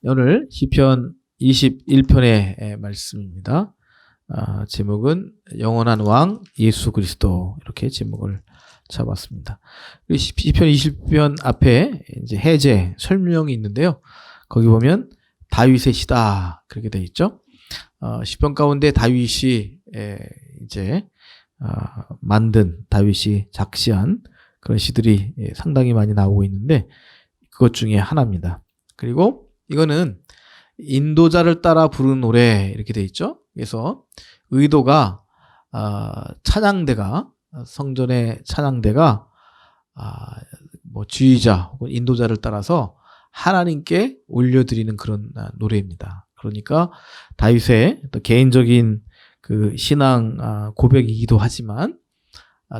오늘 시편 21편의 말씀입니다. 제목은 영원한 왕 예수 그리스도, 이렇게 제목을 잡았습니다. 시편 20편 앞에 이제 해제 설명이 있는데요. 거기 보면 다윗의 시다, 그렇게 되어 있죠. 시편 가운데 다윗이 이제 만든, 다윗이 작시한 그런 시들이 상당히 많이 나오고 있는데, 그것 중에 하나입니다. 그리고 이거는 인도자를 따라 부르는 노래, 이렇게 되어 있죠. 그래서 의도가 찬양대가, 성전의 찬양대가 뭐 지휘자 혹은 인도자를 따라서 하나님께 올려드리는 그런 노래입니다. 그러니까 다윗의 또 개인적인 그 신앙 고백이기도 하지만,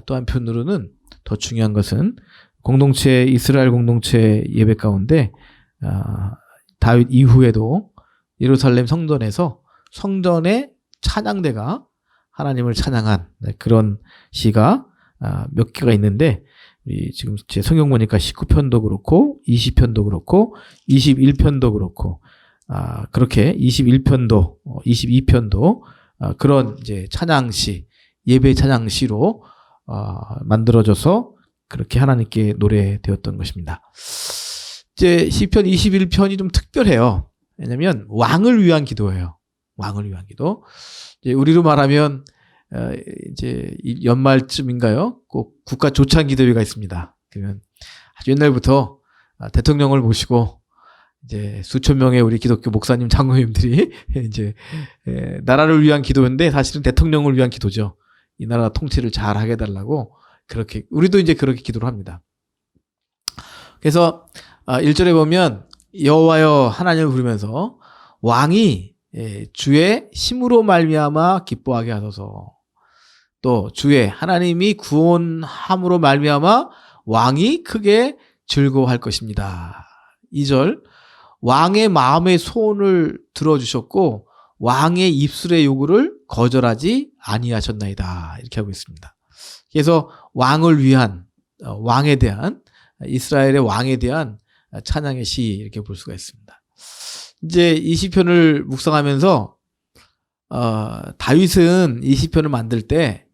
또 한편으로는 더 중요한 것은 공동체, 이스라엘 공동체 예배 가운데 다윗 이후에도 예루살렘 성전에서 성전의 찬양대가 하나님을 찬양한 그런 시가 몇 개가 있는데, 지금 제 성경 보니까 19편도 그렇고 20편도 그렇고 21편도 그렇고 그렇게 21편도 22편도 그런 이제 찬양시, 예배 찬양시로 만들어져서 그렇게 하나님께 노래되었던 것입니다. 이제 시편 21편이 좀 특별해요. 왜냐면 왕을 위한 기도예요. 왕을 위한 기도. 이제 우리로 말하면 이제 연말쯤인가요? 꼭 국가 조찬 기도회가 있습니다. 그러면 아주 옛날부터 대통령을 모시고 이제 수천 명의 우리 기독교 목사님, 장로님들이 이제 나라를 위한 기도인데 사실은 대통령을 위한 기도죠. 이 나라 통치를 잘 하게 해달라고, 그렇게 우리도 이제 그렇게 기도를 합니다. 그래서 1절에 보면 여호와여 하나님을 부르면서 왕이 주의 힘으로 말미암아 기뻐하게 하소서. 또 주의 하나님이 구원함으로 말미암아 왕이 크게 즐거워할 것입니다. 2절 왕의 마음의 소원을 들어주셨고 왕의 입술의 요구를 거절하지 아니하셨나이다, 이렇게 하고 있습니다. 그래서 왕을 위한, 왕에 대한, 이스라엘의 왕에 대한 찬양의 시, 이렇게 볼 수가 있습니다. 이제 이 시편을 묵상하면서 다윗은 이 시편을 만들 때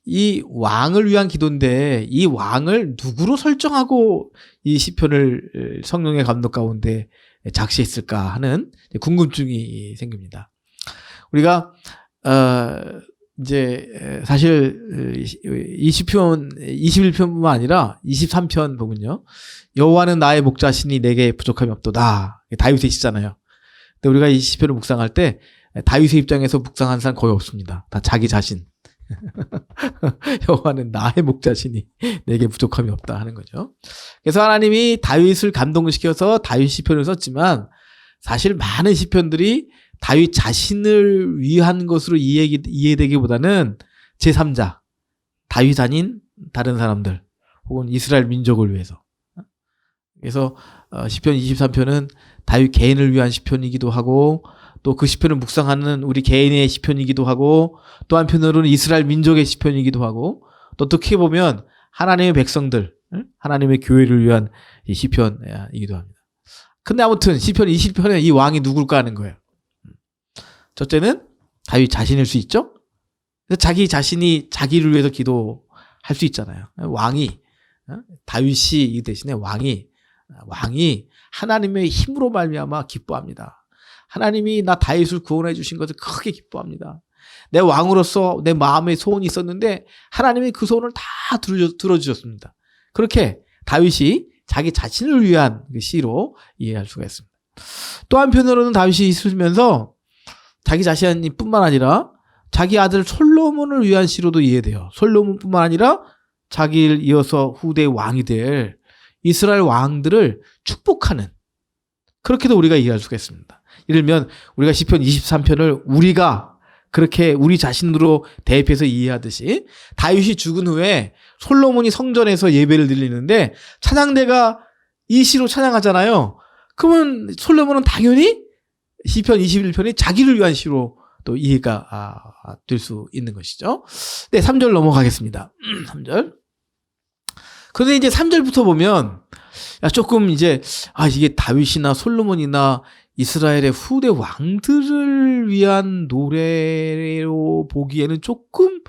이 왕을 위한 기도인데 이 왕을 누구로 설정하고 이 시편을 성령의 감독 가운데 작시했을까 하는 궁금증이 생깁니다. 우리가 이제 사실 이 시편 21편뿐만 아니라 23편 보면요, 여호와는 나의 목자시니 내게 부족함이 없도다, 다윗의 시잖아요. 근데 우리가 이 시편을 묵상할 때 다윗의 입장에서 묵상한 사람 거의 없습니다. 다 자기 자신. 여호와는 나의 목자시니 내게 부족함이 없다 하는 거죠. 그래서 하나님이 다윗을 감동시켜서 다윗 시편을 썼지만, 사실 많은 시편들이 다윗 자신을 위한 것으로 이해되기보다는 제3자, 다윗 아닌 다른 사람들 혹은 이스라엘 민족을 위해서. 그래서 시편 23편은 다윗 개인을 위한 시편이기도 하고, 또 그 시편을 묵상하는 우리 개인의 시편이기도 하고, 또 한편으로는 이스라엘 민족의 시편이기도 하고, 또 어떻게 보면 하나님의 백성들, 하나님의 교회를 위한 이 시편이기도 합니다. 근데 아무튼 시편 20편에 이 왕이 누굴까 하는 거예요. 첫째는 다윗 자신일 수 있죠. 그래서 자기 자신이 자기를 위해서 기도할 수 있잖아요. 왕이, 다윗이 이 대신에 왕이 하나님의 힘으로 말미암아 기뻐합니다. 하나님이 나 다윗을 구원해 주신 것을 크게 기뻐합니다. 내 왕으로서 내 마음의 소원이 있었는데 하나님이 그 소원을 다 들어주셨습니다. 그렇게 다윗이 자기 자신을 위한 그 시로 이해할 수가 있습니다. 또 한편으로는 다윗이 있으면서 자기 자신뿐만 아니라 자기 아들 솔로몬을 위한 시로도 이해돼요. 솔로몬뿐만 아니라 자기를 이어서 후대 왕이 될 이스라엘 왕들을 축복하는, 그렇게도 우리가 이해할 수가 있습니다. 예를 들면 우리가 시편 23편을 우리가 그렇게 우리 자신으로 대입해서 이해하듯이, 다윗이 죽은 후에 솔로몬이 성전에서 예배를 드리는데 찬양대가 이 시로 찬양하잖아요. 그러면 솔로몬은 당연히 시편 21편이 자기를 위한 시로 또 이해가 될 수 있는 것이죠. 네, 3절 넘어가겠습니다. 3절. 그런데 이제 3절부터 보면 조금 이제 이게 다윗이나 솔로몬이나 이스라엘의 후대 왕들을 위한 노래로 보기에는 조금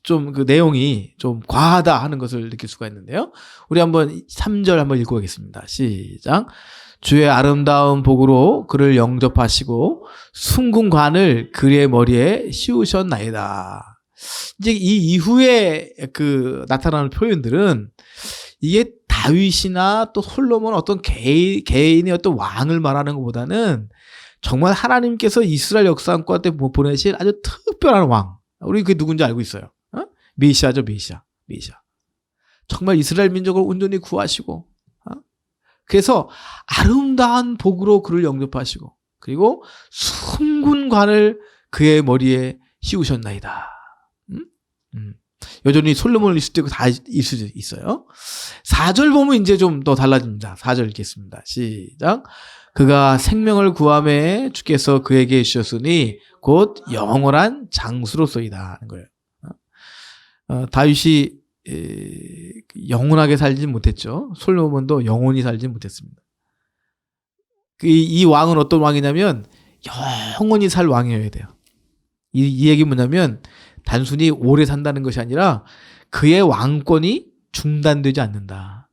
좀 그 내용이 좀 과하다 하는 것을 느낄 수가 있는데요. 우리 한번 3절 한번 읽어보겠습니다. 시작. 주의 아름다운 복으로 그를 영접하시고 숭궁관을 그의 머리에 씌우셨나이다. 이제 이 이후에 그 나타나는 표현들은 이게 다윗이나 또 솔로몬 어떤 개인의 어떤 왕을 말하는 것보다는 정말 하나님께서 이스라엘 역사과 때 보내실 아주 특별한 왕. 우리 그게 누군지 알고 있어요. 메시아죠, 메시아. 정말 이스라엘 민족을 온전히 구하시고, 그래서 아름다운 복으로 그를 영접하시고, 그리고 숭군관을 그의 머리에 씌우셨나이다. 여전히 솔로몬을 있을 때고 다 있을 수 있어요. 4절 보면 이제 좀 더 달라집니다. 4절 읽겠습니다. 시작. 그가 생명을 구함에 주께서 그에게 주셨으니 곧 영원한 장수로소이다 하는 거예요. 다윗이 영원하게 살지 못했죠. 솔로몬도 영원히 살지 못했습니다. 이 왕은 어떤 왕이냐면 영원히 살 왕이어야 돼요. 이 얘기 뭐냐면 단순히 오래 산다는 것이 아니라 그의 왕권이 중단되지 않는다.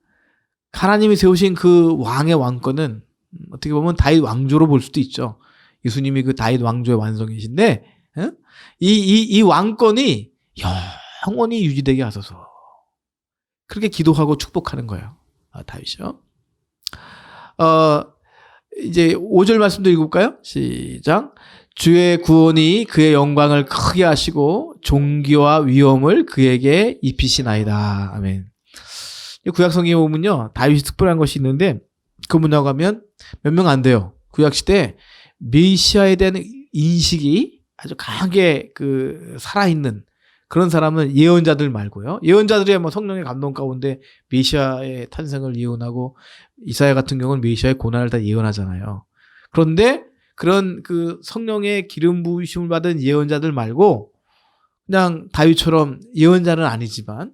하나님이 세우신 그 왕의 왕권은 어떻게 보면 다윗 왕조로 볼 수도 있죠. 예수님이 그 다윗 왕조의 완성이신데 이 왕권이 영원히 유지되게 하소서. 그렇게 기도하고 축복하는 거예요. 다윗이요. 이제 5절 말씀도 읽어볼까요? 시작. 주의 구원이 그의 영광을 크게 하시고 존귀와 위엄을 그에게 입히시나이다. 아멘. 구약 성경에 보면요, 다윗이 특별한 것이 있는데 그 문화 가면 몇 명 안 돼요. 구약 시대 메시아에 대한 인식이 아주 강하게 그 살아있는 그런 사람은 예언자들 말고요. 예언자들이 뭐 성령의 감동 가운데 메시아의 탄생을 예언하고 이사야 같은 경우는 메시아의 고난을 다 예언하잖아요. 그런데 그런 그 성령의 기름 부으심을 받은 예언자들 말고 그냥 다윗처럼 예언자는 아니지만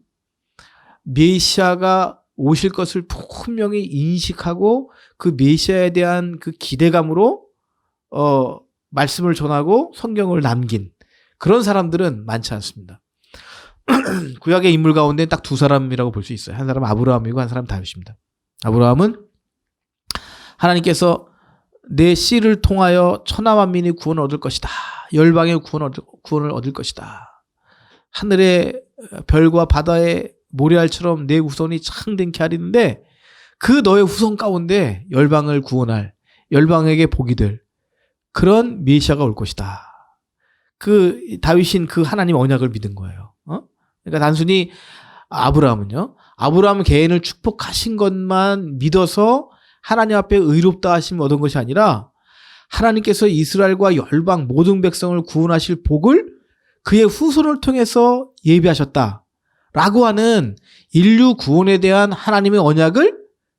메시아가 오실 것을 분명히 인식하고 그 메시아에 대한 그 기대감으로 말씀을 전하고 성경을 남긴 그런 사람들은 많지 않습니다. 구약의 인물 가운데 딱 두 사람이라고 볼 수 있어요. 한 사람은 아브라함이고 한 사람은 다윗입니다. 아브라함은 하나님께서 내 씨를 통하여 천하 만민이 구원을 얻을 것이다. 열방의 구원을 얻을 것이다. 하늘의 별과 바다의 모래알처럼 내 후손이 창den케 하리는데 그 너의 후손 가운데 열방을 구원할 열방에게 복이 될 그런 메시아가 올 것이다. 그 다윗인 그 하나님 언약을 믿은 거예요. 그러니까 단순히 아브라함은 개인을 축복하신 것만 믿어서 하나님 앞에 의롭다 하심을 얻은 것이 아니라 하나님께서 이스라엘과 열방 모든 백성을 구원하실 복을 그의 후손을 통해서 예비하셨다라고 하는 인류 구원에 대한 하나님의 언약을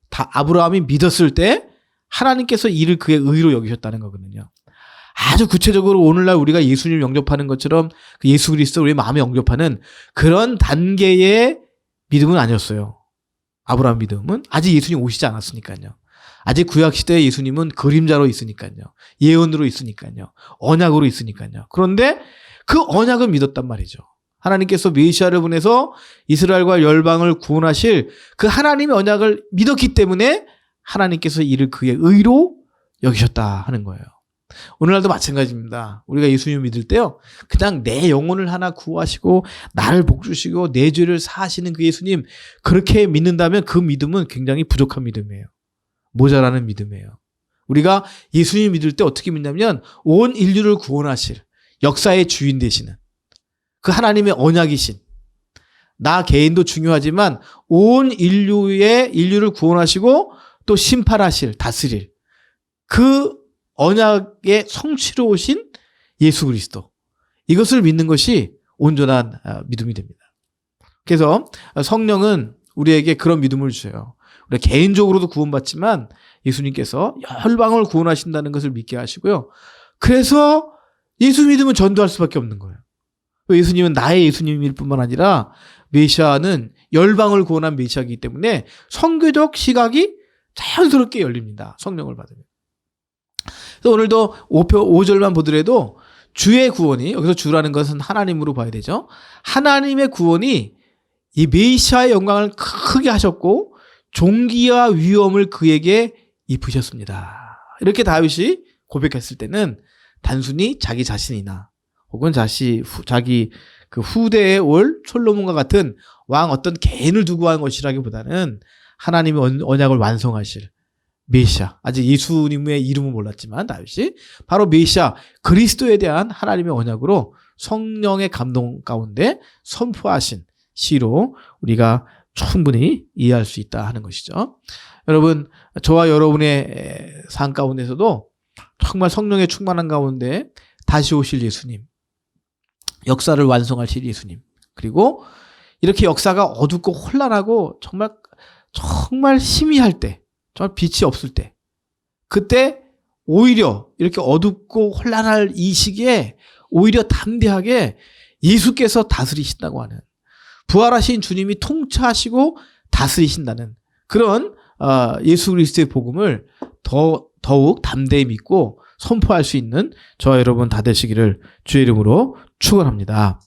다 아브라함이 믿었을 때 하나님께서 이를 그의 의로 여기셨다는 거거든요. 아주 구체적으로 오늘날 우리가 예수님을 영접하는 것처럼 그 예수 그리스도 우리 마음에 영접하는 그런 단계의 믿음은 아니었어요. 아브라함 믿음은 아직 예수님 오시지 않았으니까요. 아직 구약시대의 예수님은 그림자로 있으니까요. 예언으로 있으니까요. 언약으로 있으니까요. 그런데 그 언약을 믿었단 말이죠. 하나님께서 메시아를 보내서 이스라엘과 열방을 구원하실 그 하나님의 언약을 믿었기 때문에 하나님께서 이를 그의 의로 여기셨다 하는 거예요. 오늘날도 마찬가지입니다. 우리가 예수님을 믿을 때요, 그냥 내 영혼을 하나 구하시고 나를 복주시고 내 죄를 사하시는 그 예수님 그렇게 믿는다면 그 믿음은 굉장히 부족한 믿음이에요. 모자라는 믿음이에요. 우리가 예수님 믿을 때 어떻게 믿냐면 온 인류를 구원하실 역사의 주인 되시는 그 하나님의 언약이신, 나 개인도 중요하지만 온 인류를 구원하시고 또 심판하실, 다스릴 그 언약의 성취로 오신 예수 그리스도, 이것을 믿는 것이 온전한 믿음이 됩니다. 그래서 성령은 우리에게 그런 믿음을 주셔요. 우리가 개인적으로도 구원받지만 예수님께서 열방을 구원하신다는 것을 믿게 하시고요. 그래서 예수 믿으면 전도할 수밖에 없는 거예요. 예수님은 나의 예수님일 뿐만 아니라 메시아는 열방을 구원한 메시아이기 때문에 선교적 시각이 자연스럽게 열립니다. 성령을 받으면. 그래서 오늘도 5절만 보더라도 주의 구원이, 여기서 주라는 것은 하나님으로 봐야 되죠. 하나님의 구원이 이 메시아의 영광을 크게 하셨고 존귀와 위엄을 그에게 입히셨습니다. 이렇게 다윗이 고백했을 때는 단순히 자기 자신이나 혹은 자기 그 후대에 올 솔로몬과 같은 왕 어떤 개인을 두고 한 것이라기보다는 하나님의 언약을 완성하실 메시아, 아직 예수님의 이름은 몰랐지만 다윗이 바로 메시아 그리스도에 대한 하나님의 언약으로 성령의 감동 가운데 선포하신 시로 우리가 충분히 이해할 수 있다 하는 것이죠. 여러분, 저와 여러분의 삶 가운데서도 정말 성령의 충만한 가운데 다시 오실 예수님, 역사를 완성하실 예수님, 그리고 이렇게 역사가 어둡고 혼란하고 정말 희미할 때, 정말 빛이 없을 때, 그때 오히려 이렇게 어둡고 혼란할 이 시기에 오히려 담대하게 예수께서 다스리신다고 하는, 부활하신 주님이 통치하시고 다스리신다는 그런 예수 그리스도의 복음을 더욱 담대히 믿고 선포할 수 있는 저와 여러분 다 되시기를 주의 이름으로 축원합니다.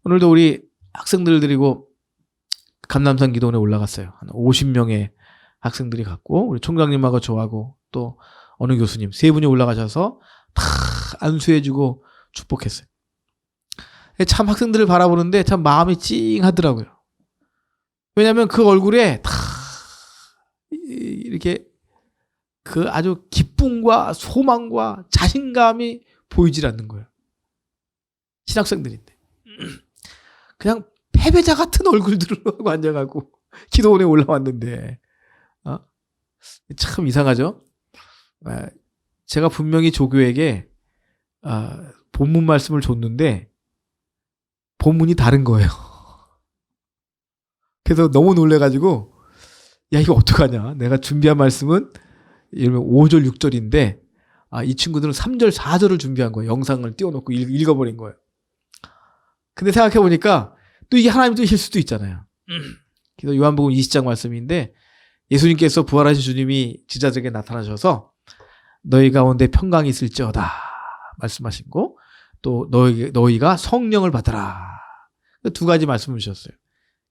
오늘도 우리 학생들을 데리고 감남산 기도원에 올라갔어요. 한 50명의 학생들이 갔고 우리 총장님하고 저하고 또 어느 교수님 세 분이 올라가셔서 다 안수해주고 축복했어요. 참 학생들을 바라보는데 참 마음이 찡하더라고요. 왜냐하면 그 얼굴에 다 이렇게 그 아주 기쁨과 소망과 자신감이 보이질 않는 거예요. 신학생들인데 그냥 패배자 같은 얼굴들을 하고 앉아가고 기도원에 올라왔는데 참 이상하죠. 제가 분명히 조교에게 본문 말씀을 줬는데 본문이 다른 거예요. 그래서 너무 놀래가지고 야 이거 어떡하냐. 내가 준비한 말씀은 예를 들면 5절 6절인데 이 친구들은 3절 4절을 준비한 거예요. 영상을 띄워놓고 읽어버린 거예요. 근데 생각해보니까 또 이게 하나님 뜻일 수도 있잖아요. 그래서 요한복음 20장 말씀인데 예수님께서 부활하신 주님이 제자들에게 나타나셔서 너희 가운데 평강이 있을지어다 말씀하신 거, 또 너희가 성령을 받아라. 두 가지 말씀을 주셨어요.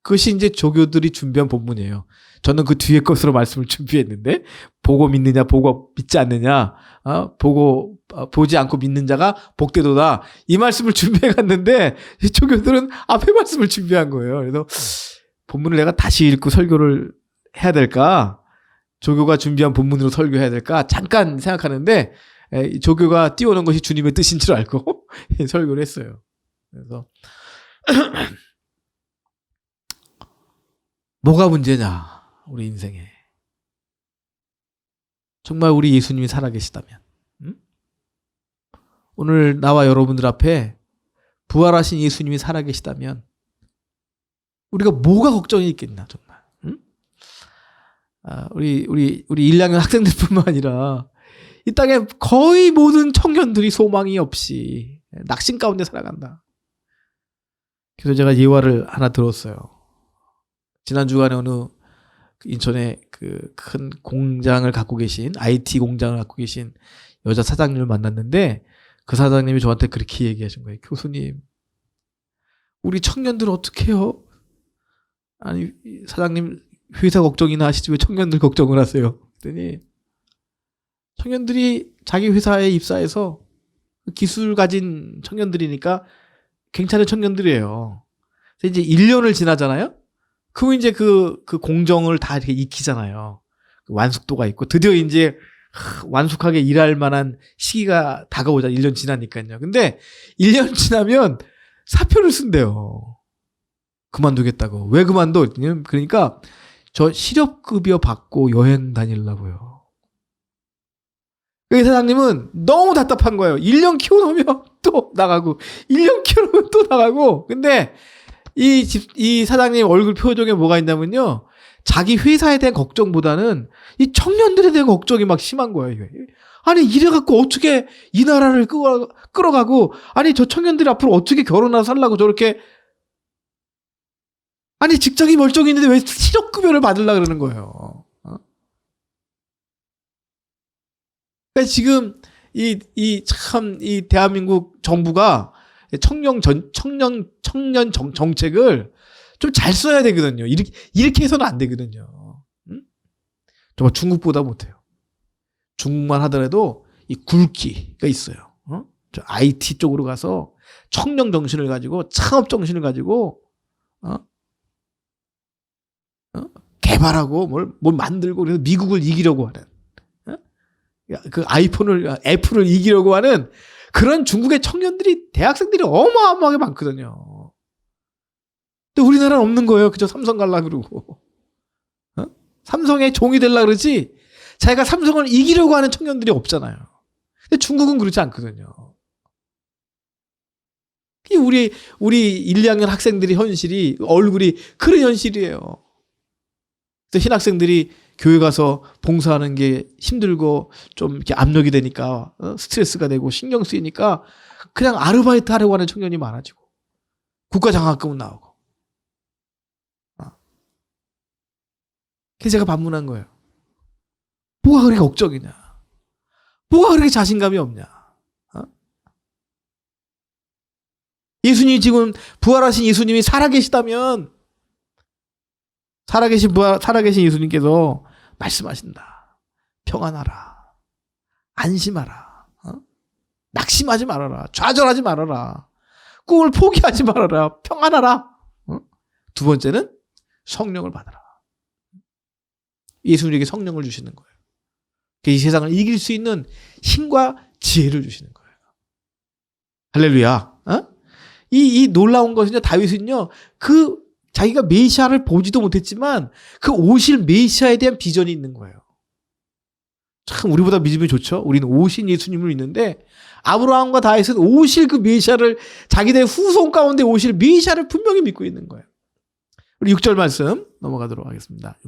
그것이 이제 조교들이 준비한 본문이에요. 저는 그 뒤에 것으로 말씀을 준비했는데 보고 믿느냐 보고 믿지 않느냐, 보지 않고 믿는 자가 복되도다, 이 말씀을 준비해 갔는데 조교들은 앞에 말씀을 준비한 거예요. 그래서 본문을 내가 다시 읽고 설교를 해야 될까, 조교가 준비한 본문으로 설교해야 될까 잠깐 생각하는데 조교가 띄워놓은 것이 주님의 뜻인 줄 알고 설교를 했어요. 그래서 뭐가 문제냐 우리 인생에. 정말 우리 예수님이 살아계시다면, 오늘 나와 여러분들 앞에 부활하신 예수님이 살아계시다면 우리가 뭐가 걱정이 있겠나 정말. 우리 1학년 학생들뿐만 아니라 이 땅에 거의 모든 청년들이 소망이 없이 낙심 가운데 살아간다. 그래서 제가 예화를 하나 들었어요. 지난 주간에 어느 인천에 그 큰 공장을 갖고 계신, IT 공장을 갖고 계신 여자 사장님을 만났는데 그 사장님이 저한테 그렇게 얘기하신 거예요. 교수님, 우리 청년들 어떻게 해요? 아니 사장님 회사 걱정이나 하시지 왜 청년들 걱정을 하세요? 그랬더니 청년들이 자기 회사에 입사해서 기술 가진 청년들이니까 괜찮은 청년들이에요. 그래서 이제 1년을 지나잖아요. 그러면 이제 그 공정을 다 이렇게 익히잖아요. 완숙도가 있고 드디어 이제 완숙하게 일할 만한 시기가 다가오자. 1년 지나니까요. 근데 1년 지나면 사표를 쓴대요. 그만두겠다고. 왜 그만둬? 그러니까 저 실업급여 받고 여행 다니려고요. 그 사장님은 너무 답답한 거예요. 1년 키워놓으면 또 나가고 1년 키워놓으면 또 나가고. 근데 이 사장님 얼굴 표정에 뭐가 있냐면요, 자기 회사에 대한 걱정보다는 이 청년들에 대한 걱정이 막 심한 거예요. 아니 이래갖고 어떻게 이 나라를 끌어가고, 아니 저 청년들이 앞으로 어떻게 결혼하고 살라고 저렇게, 아니 직장이 멀쩡히 있는데 왜 실업급여를 받으려고 그러는 거예요. 그러니까 지금 이 대한민국 정부가 청년 정책을 좀 잘 써야 되거든요. 이렇게 해서는 안 되거든요. 정말 중국보다 못해요. 중국만 하더라도 이 굵기가 있어요. 저 IT 쪽으로 가서 청년 정신을 가지고, 창업 정신을 가지고, 개발하고 뭘 만들고, 그래서 미국을 이기려고 하는, 그 애플을 이기려고 하는 그런 중국의 청년들이, 대학생들이 어마어마하게 많거든요. 근데 우리나라는 없는 거예요. 그저 삼성 갈라 그러고, 삼성의 종이 되려고 그러지, 자기가 삼성을 이기려고 하는 청년들이 없잖아요. 근데 중국은 그렇지 않거든요. 우리 1, 2학년 학생들이 현실이, 얼굴이 그런 현실이에요. 그래서 신학생들이 교회 가서 봉사하는 게 힘들고 좀 이렇게 압력이 되니까, 스트레스가 되고 신경 쓰이니까 그냥 아르바이트 하려고 하는 청년이 많아지고, 국가 장학금은 나오고. 그래서 제가 반문한 거예요. 뭐가 그렇게 걱정이냐? 뭐가 그렇게 자신감이 없냐? 예수님이 지금, 부활하신 예수님이 살아계시다면, 살아계신 예수님께서 말씀하신다. 평안하라. 안심하라. 낙심하지 말아라. 좌절하지 말아라. 꿈을 포기하지 말아라. 평안하라. 두 번째는 성령을 받아라. 예수님에게 성령을 주시는 거예요. 이 세상을 이길 수 있는 힘과 지혜를 주시는 거예요. 할렐루야. 이 놀라운 것은요, 다윗은요, 자기가 메시아를 보지도 못했지만 그 오실 메시아에 대한 비전이 있는 거예요. 참 우리보다 믿음이 좋죠. 우리는 오신 예수님을 믿는데, 아브라함과 다윗은 오실 그 메시아를, 자기들의 후손 가운데 오실 메시아를 분명히 믿고 있는 거예요. 우리 6절 말씀 넘어가도록 하겠습니다.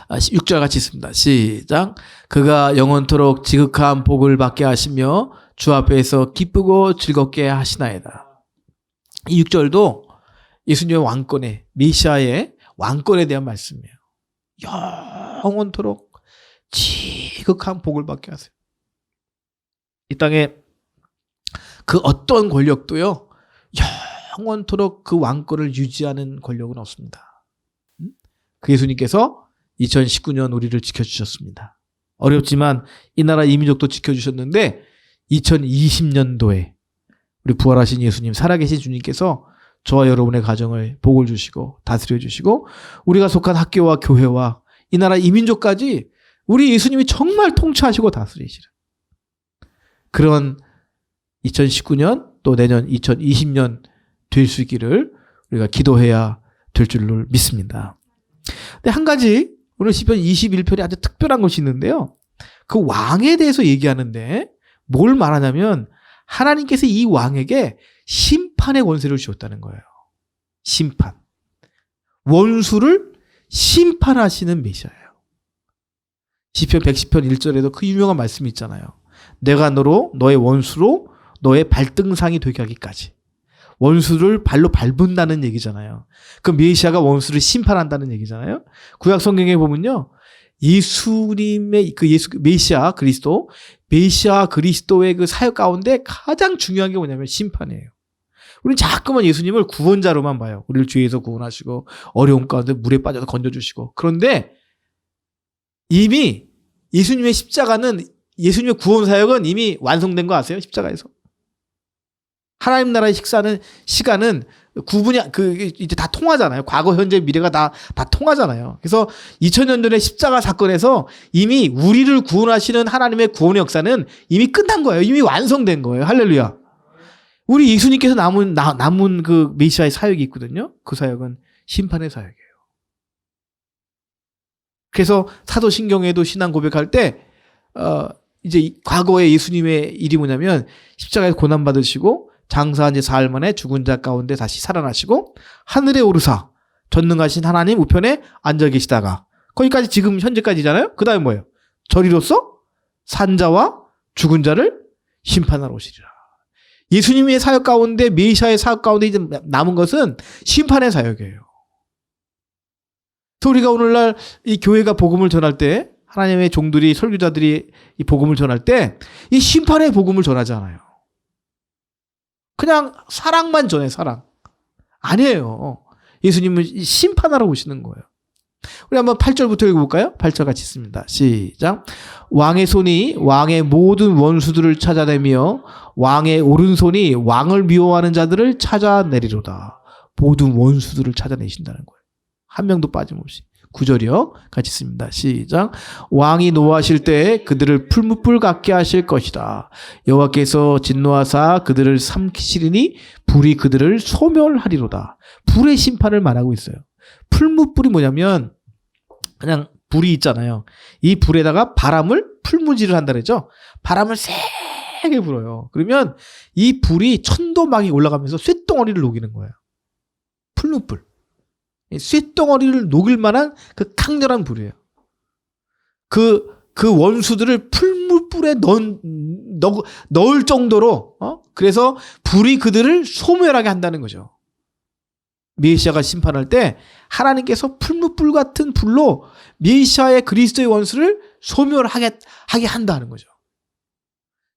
6절 같이 있습니다. 시작. 그가 영원토록 지극한 복을 받게 하시며 주 앞에서 기쁘고 즐겁게 하시나이다. 이 6절도 예수님의 왕권의, 메시아의 왕권에 대한 말씀이에요. 영원토록 지극한 복을 받게 하세요. 이 땅에 그 어떤 권력도요, 영원토록 그 왕권을 유지하는 권력은 없습니다. 그 예수님께서 2019년 우리를 지켜주셨습니다. 어렵지만 이 나라 이 민족도 지켜주셨는데, 2020년도에 우리 부활하신 예수님, 살아계신 주님께서 저와 여러분의 가정을 복을 주시고 다스려 주시고, 우리가 속한 학교와 교회와 이 나라 이 민족까지 우리 예수님이 정말 통치하시고 다스리시는 그런 2019년, 또 내년 2020년 될 수 있기를 우리가 기도해야 될 줄로 믿습니다. 근데 한 가지, 오늘 시편 21편에 아주 특별한 것이 있는데요, 그 왕에 대해서 얘기하는데 뭘 말하냐면, 하나님께서 이 왕에게 심판의 권세를 주었다는 거예요. 심판. 원수를 심판하시는 메시아예요. 시편 110편 1절에도 그 유명한 말씀이 있잖아요. 내가 너의 원수로 너의 발등상이 되게 하기까지. 원수를 발로 밟은다는 얘기잖아요. 그 메시아가 원수를 심판한다는 얘기잖아요. 구약 성경에 보면요, 예수님의 메시아 그리스도의 그 사역 가운데 가장 중요한 게 뭐냐면 심판이에요. 우리는 자꾸만 예수님을 구원자로만 봐요. 우리를 죄에서 구원하시고 어려움 가운데 물에 빠져서 건져주시고. 그런데 이미 예수님의 십자가는, 예수님의 구원 사역은 이미 완성된 거 아세요? 십자가에서. 하나님 나라의 시간은 구분이, 이제 다 통하잖아요. 과거, 현재, 미래가 다 통하잖아요. 그래서 2000년 전에 십자가 사건에서 이미 우리를 구원하시는 하나님의 구원의 역사는 이미 끝난 거예요. 이미 완성된 거예요. 할렐루야. 우리 예수님께서 남은 그 메시아의 사역이 있거든요. 그 사역은 심판의 사역이에요. 그래서 사도신경에도 신앙 고백할 때, 이제 과거에 예수님의 일이 뭐냐면, 십자가에서 고난받으시고 장사한 지 사흘 만에 죽은 자 가운데 다시 살아나시고 하늘에 오르사 전능하신 하나님 우편에 앉아 계시다가 거기까지 지금 현재까지잖아요. 그 다음에 뭐예요? 저리로서 산자와 죽은 자를 심판하러 오시리라. 예수님의 사역 가운데 메시아의 사역 가운데 이제 남은 것은 심판의 사역이에요. 그래서 우리가 오늘날 이 교회가 복음을 전할 때 하나님의 종들이 설교자들이 이 복음을 전할 때 이 심판의 복음을 전하지 않아요. 그냥 사랑만 전해 사랑. 아니에요. 예수님은 심판하러 오시는 거예요. 우리 한번 8절부터 읽어볼까요? 8절 같이 읽습니다. 시작. 왕의 손이 왕의 모든 원수들을 찾아내며 왕의 오른손이 왕을 미워하는 자들을 찾아내리로다. 모든 원수들을 찾아내신다는 거예요. 한 명도 빠짐없이. 9절이요. 같이 읽습니다. 시작. 왕이 노하실 때 그들을 풀무불 같게 하실 것이다. 여호와께서 진노하사 그들을 삼키시리니 불이 그들을 소멸하리로다. 불의 심판을 말하고 있어요. 풀무불이 뭐냐면 그냥 불이 있잖아요. 이 불에다가 바람을 풀무질을 한다 그러죠. 바람을 세게 불어요. 그러면 이 불이 천도막이 올라가면서 쇳덩어리를 녹이는 거예요. 풀무불. 쇳덩어리를 녹일 만한 그 강렬한 불이에요. 그 원수들을 풀무불에 넣을 정도로 그래서 불이 그들을 소멸하게 한다는 거죠. 메시아가 심판할 때 하나님께서 풀무불 같은 불로 메시아의 그리스도의 원수를 소멸하게 한다는 거죠.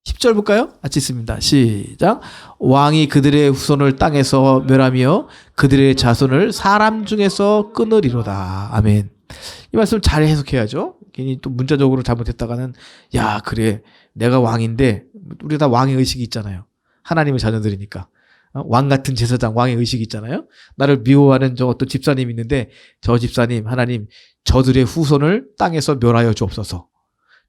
10절 볼까요? 같이 읽습니다. 시작. 왕이 그들의 후손을 땅에서 멸하며 그들의 자손을 사람 중에서 끊으리로다. 아멘. 이 말씀 잘 해석해야죠. 괜히 또 문자적으로 잘못했다가는 야 그래 내가 왕인데 우리 다 왕의 의식이 있잖아요. 하나님의 자녀들이니까. 왕 같은 제사장 왕의 의식이 있잖아요. 나를 미워하는 저 어떤 집사님이 있는데 저 집사님 하나님 저들의 후손을 땅에서 멸하여 주옵소서.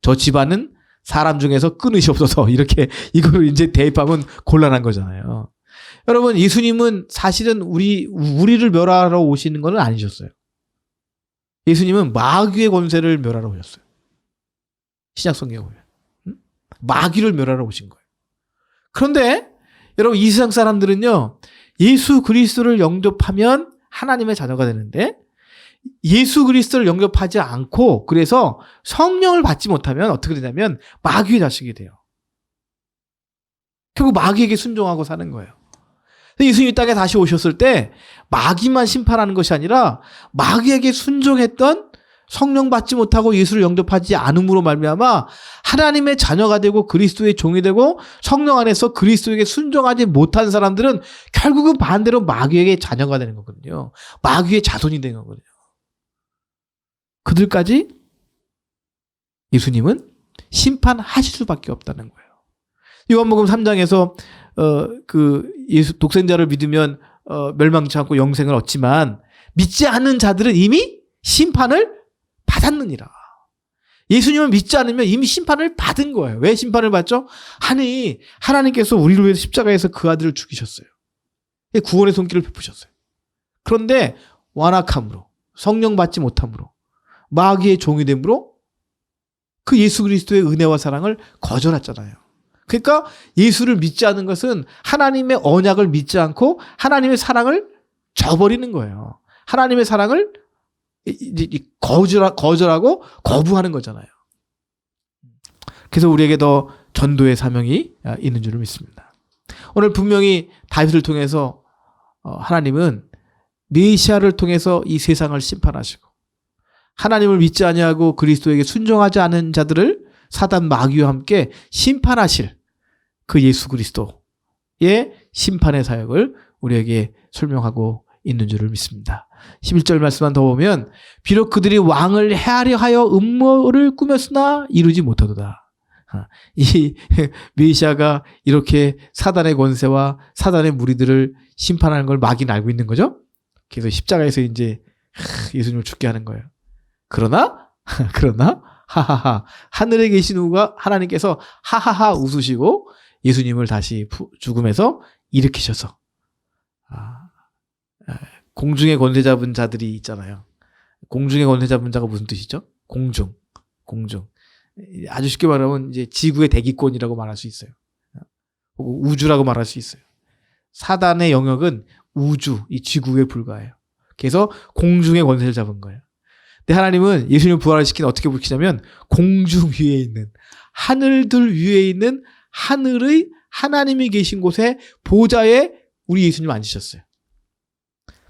저 집안은 사람 중에서 끊으시옵소서. 이렇게 이거를 이제 대입하면 곤란한 거잖아요. 여러분 예수님은 사실은 우리를 멸하러 오시는 건 아니셨어요. 예수님은 마귀의 권세를 멸하러 오셨어요. 신약 성경에 보면 마귀를 멸하러 오신 거예요. 그런데 여러분 이 세상 사람들은요 예수 그리스도를 영접하면 하나님의 자녀가 되는데 예수 그리스도를 영접하지 않고 그래서 성령을 받지 못하면 어떻게 되냐면 마귀의 자식이 돼요. 결국 마귀에게 순종하고 사는 거예요. 예수님이 땅에 다시 오셨을 때 마귀만 심판하는 것이 아니라 마귀에게 순종했던 성령 받지 못하고 예수를 영접하지 않음으로 말미암아 하나님의 자녀가 되고 그리스도의 종이 되고 성령 안에서 그리스도에게 순종하지 못한 사람들은 결국은 반대로 마귀에게 자녀가 되는 거거든요. 마귀의 자손이 되는 거거든요. 그들까지 예수님은 심판하실 수밖에 없다는 거예요. 요한복음 3장에서 예수 독생자를 믿으면 멸망치 않고 영생을 얻지만 믿지 않는 자들은 이미 심판을 받았느니라. 예수님을 믿지 않으면 이미 심판을 받은 거예요. 왜 심판을 받죠? 하나님께서 우리를 위해서 십자가에서 그 아들을 죽이셨어요. 구원의 손길을 베푸셨어요. 그런데 완악함으로 성령 받지 못함으로 마귀의 종이 됨으로 그 예수 그리스도의 은혜와 사랑을 거절했잖아요. 그러니까 예수를 믿지 않는 것은 하나님의 언약을 믿지 않고 하나님의 사랑을 저버리는 거예요. 하나님의 사랑을 거절하고 거부하는 거잖아요. 그래서 우리에게 더 전도의 사명이 있는 줄을 믿습니다. 오늘 분명히 다윗을 통해서 하나님은 메시아를 통해서 이 세상을 심판하시고 하나님을 믿지 아니하고 그리스도에게 순종하지 않은 자들을 사단 마귀와 함께 심판하실 그 예수 그리스도의 심판의 사역을 우리에게 설명하고 있는 줄을 믿습니다. 11절 말씀만 더 보면 비록 그들이 왕을 해하려 하여 음모를 꾸몄으나 이루지 못하도다. 이 메시아가 이렇게 사단의 권세와 사단의 무리들을 심판하는 걸 마귀는 알고 있는 거죠. 그래서 십자가에서 이제 예수님을 죽게 하는 거예요. 그러나 하하하 하늘에 계신 우가 하나님께서 하하하 웃으시고 예수님을 다시 죽음에서 일으키셔서 공중의 권세 잡은 자들이 있잖아요. 공중의 권세 잡은 자가 무슨 뜻이죠? 공중. 아주 쉽게 말하면 이제 지구의 대기권이라고 말할 수 있어요. 우주라고 말할 수 있어요. 사단의 영역은 우주, 이 지구에 불과해요. 그래서 공중의 권세를 잡은 거예요. 근데 하나님은 예수님을 부활시키는 어떻게 부르시냐면 공중 위에 있는 하늘들 위에 있는 하늘의 하나님이 계신 곳에 보좌에 우리 예수님 앉으셨어요.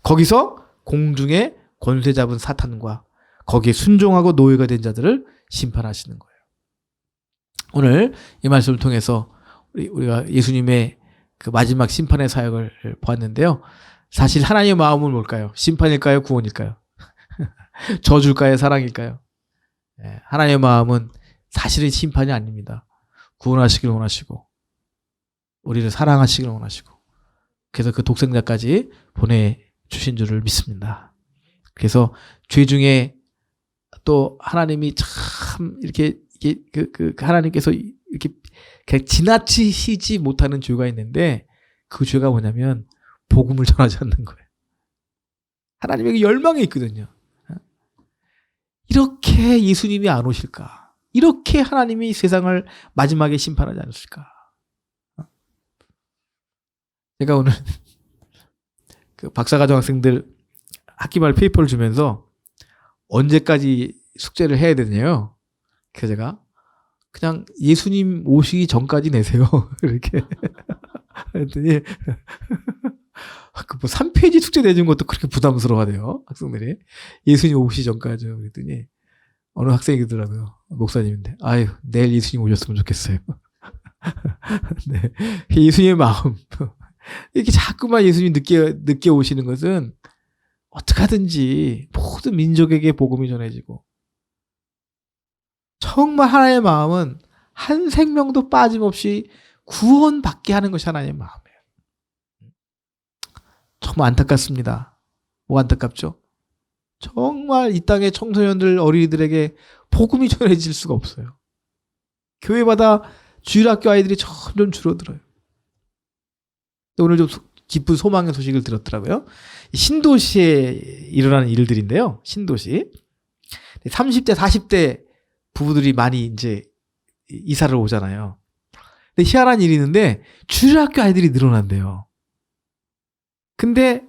거기서 공중에 권세 잡은 사탄과 거기에 순종하고 노예가 된 자들을 심판하시는 거예요. 오늘 이 말씀을 통해서 우리가 예수님의 그 마지막 심판의 사역을 보았는데요. 사실 하나님의 마음은 뭘까요? 심판일까요? 구원일까요? 저주일까요? 사랑일까요? 하나님의 마음은 사실은 심판이 아닙니다. 구원하시길 원하시고 우리를 사랑하시길 원하시고 그래서 그 독생자까지 보내주신 줄을 믿습니다. 그래서 죄 중에 또 하나님이 참 이렇게 하나님께서 이렇게 그냥 지나치시지 못하는 죄가 있는데 그 죄가 뭐냐면 복음을 전하지 않는 거예요. 하나님에게 열망이 있거든요. 이렇게 예수님이 안 오실까? 이렇게 하나님이 세상을 마지막에 심판하지 않으실까? 제가 오늘 그 박사과정 학생들 학기말 페이퍼를 주면서 언제까지 숙제를 해야 되냐요. 그래서 제가 그냥 예수님 오시기 전까지 내세요. 이렇게 했더니 뭐 3페이지 숙제 내준 것도 그렇게 부담스러워하대요. 학생들이. 예수님 오시기 전까지. 그랬더니 어느 학생이더라고요. 목사님인데. 아유, 내일 예수님 오셨으면 좋겠어요. 네. 예수님의 마음. 이렇게 자꾸만 예수님 늦게 오시는 것은 어떻게 하든지 모든 민족에게 복음이 전해지고 정말 하나님의 마음은 한 생명도 빠짐없이 구원받게 하는 것이 하나님의 마음이에요. 정말 안타깝습니다. 뭐 안타깝죠? 정말 이 땅의 청소년들 어린이들에게 복음이 전해질 수가 없어요. 교회마다 주일학교 아이들이 점점 줄어들어요. 오늘 좀 기쁜 소망의 소식을 들었더라고요. 신도시에 일어나는 일들인데요. 신도시. 30대, 40대 부부들이 많이 이제 이사를 오잖아요. 근데 희한한 일이 있는데 주일학교 아이들이 늘어난대요. 근데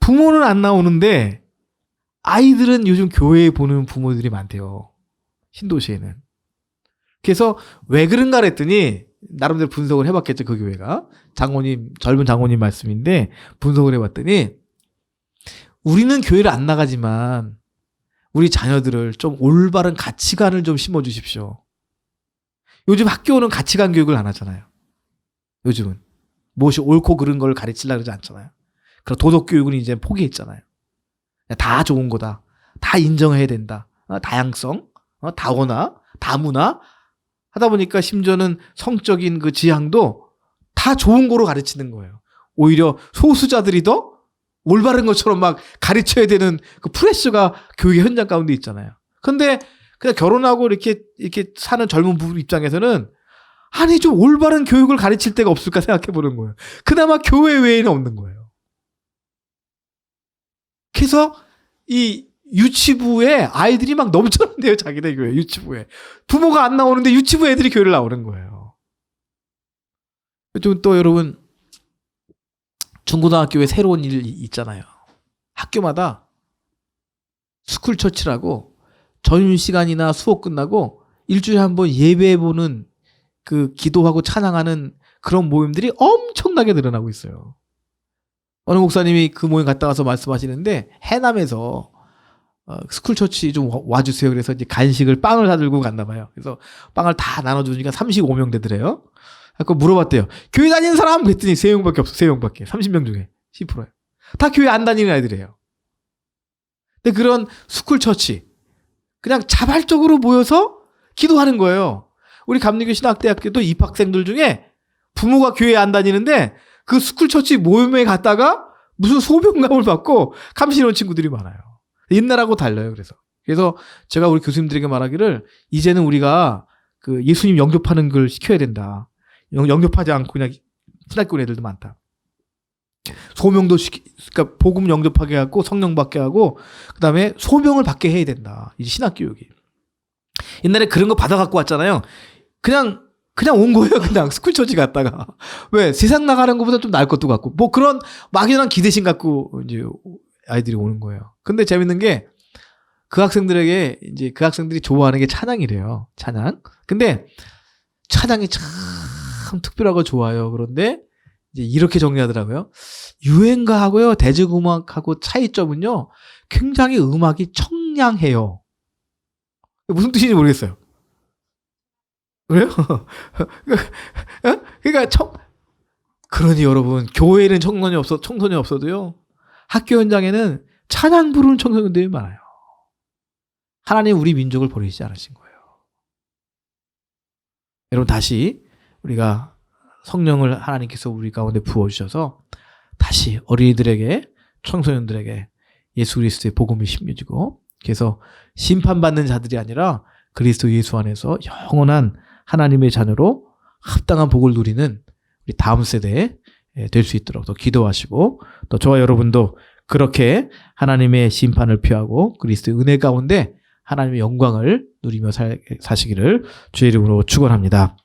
부모는 안 나오는데 아이들은 요즘 교회에 보는 부모들이 많대요. 신도시에는. 그래서 왜 그런가 그랬더니 나름대로 분석을 해봤겠죠. 그 교회가. 젊은 장로님 말씀인데 분석을 해봤더니 우리는 교회를 안 나가지만 우리 자녀들을 좀 올바른 가치관을 좀 심어주십시오. 요즘 학교는 가치관 교육을 안 하잖아요. 요즘은. 무엇이 옳고 그른 걸 가르치려고 그러지 않잖아요. 그럼 도덕 교육은 이제 포기했잖아요. 다 좋은 거다. 다 인정해야 된다. 다양성, 다원화, 다문화 하다 보니까 심지어는 성적인 그 지향도 다 좋은 거로 가르치는 거예요. 오히려 소수자들이 더 올바른 것처럼 막 가르쳐야 되는 그 프레셔가 교육의 현장 가운데 있잖아요. 근데 그냥 결혼하고 이렇게 사는 젊은 부부 입장에서는 아니 좀 올바른 교육을 가르칠 데가 없을까 생각해 보는 거예요. 그나마 교회 외에는 없는 거예요. 그래서 이 유치부에 아이들이 막 넘쳐난대요. 자기네 교회 유치부에. 부모가 안 나오는데 유치부 애들이 교회를 나오는 거예요. 또 여러분 중고등학교에 새로운 일이 있잖아요. 학교마다 스쿨처치라고 점심시간이나 수업 끝나고 일주일에 한 번 예배해보는 그 기도하고 찬양하는 그런 모임들이 엄청나게 늘어나고 있어요. 어느 목사님이 그 모임 갔다 와서 말씀하시는데 해남에서 스쿨처치 좀 와주세요. 그래서 이제 간식을 빵을 사들고 갔나 봐요. 그래서 빵을 다 나눠주니까 35명 되더래요. 그래서 물어봤대요. 교회 다니는 사람? 그랬더니 3명밖에 없어. 3명밖에. 30명 중에 10%예요. 다 교회 안 다니는 아이들이에요. 근데 그런 스쿨처치 그냥 자발적으로 모여서 기도하는 거예요. 우리 감리교 신학대학교도 입학생들 중에 부모가 교회 안 다니는데 그 스쿨처치 모임에 갔다가 무슨 소명감을 받고 감시는 친구들이 많아요. 옛날하고 달라요. 그래서 제가 우리 교수님들에게 말하기를 이제는 우리가 그 예수님 영접하는 걸 시켜야 된다. 영접하지 않고 그냥 신학교 애들도 많다. 소명도 그러니까 복음 영접하게 하고 성령 받게 하고 그다음에 소명을 받게 해야 된다. 이제 신학교육이. 옛날에 그런 거 받아갖고 왔잖아요. 그냥 온 거예요. 그냥 스쿨처치 갔다가. 왜? 세상 나가는 것보다 좀 나을 것도 같고. 뭐 그런 막연한 기대심 갖고 이제 아이들이 오는 거예요. 근데 재밌는 게 그 학생들에게 이제 그 학생들이 좋아하는 게 찬양이래요. 찬양. 근데 찬양이 참 특별하고 좋아요. 그런데 이제 이렇게 정리하더라고요. 유행가하고요, 대중음악하고 차이점은요, 굉장히 음악이 청량해요. 무슨 뜻인지 모르겠어요. 그래요? 그러니까 그러니 여러분, 교회에는 청소년이 없어도요, 학교 현장에는 찬양 부르는 청소년들이 많아요. 하나님 우리 민족을 버리지 않으신 거예요. 여러분, 다시 우리가 성령을 하나님께서 우리 가운데 부어주셔서 다시 어린이들에게, 청소년들에게 예수 그리스도의 복음이 심겨지고, 그래서 심판받는 자들이 아니라 그리스도 예수 안에서 영원한 하나님의 자녀로 합당한 복을 누리는 우리 다음 세대에 될 수 있도록 또 기도하시고, 또 저와 여러분도 그렇게 하나님의 심판을 피하고 그리스도의 은혜 가운데 하나님의 영광을 누리며 사시기를 주의 이름으로 축원합니다.